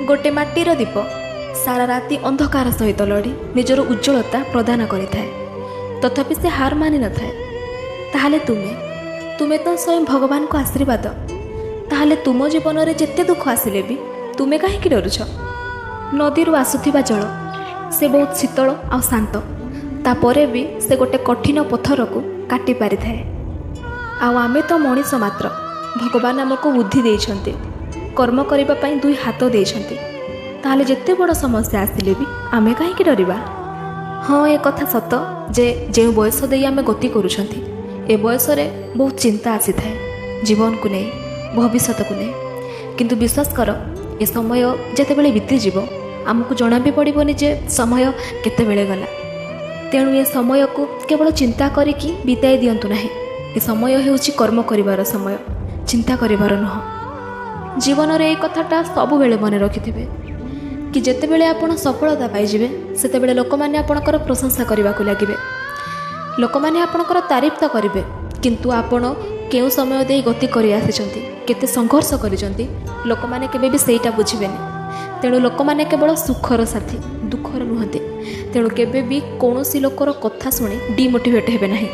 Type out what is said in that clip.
गोटे माटीर दीप सारा राति अंधकार सहित लड़ी निजर उज्ज्वलता प्रदान करिथाए, तथापि से हार मानि न थाए। ताहले तुमे तो स्वयं भगवान को आशीर्वाद। ताहले तुम जीवन में जेते दुख आसिले भी तुमे कहीं डरुछ? नदीरू आसुथिबा जल से बहुत शीतल आ शांत, तापरे भी से गोटे कठिन पत्थर को काटी पारि थाए। आमे तो मनीष मात्र। भगवान आमको बुद्धि देइछन्ति, कर्म करिबा पई दुई हाथ देइछन्ति। ताहले जेते बड़ समस्या आसिले भी आमे कहीं डरिबा? हाँ, ए कथा सत जे बयस दे आमे गति करूछन्ति, ए बयस रे बहुत चिंता आसी थाए, जीवन को नहीं, भविष्यत को नहीं। किंतु विश्वास कर, ए समय जेतेबेले बीती जीव आमको जना भी पड़िबनी जे समय केतेबेले गला। तेणु ए समय को केवल चिंता करिकी बिताई दियंतु नाही। ए समय हेउची कर्म करिवार समय, चिंता करिवार नह। जीवन रे ए कथाटा सबु बेले मन रखिथिबे कि जेतेबेले आपण सफलता पाइजिबे सेतेबेले लोकमान्य आपणकर प्रशंसा करबाकू लागिबे। लोकमान्य आपणकर तारीफ तो करिबे, किंतु आपण केउ समय दे गति करि आसिचंती, केते संघर्ष करिचंती, लोकमान्य केबे भी सेइटा बुझिबेनी। तेणु लोकमान्य केवल सुखर साथी, दुखर नुहंती। तेणु केबे भी कौनसी लोकर कथा शुणी डिमोटिवेट हेबे नाही।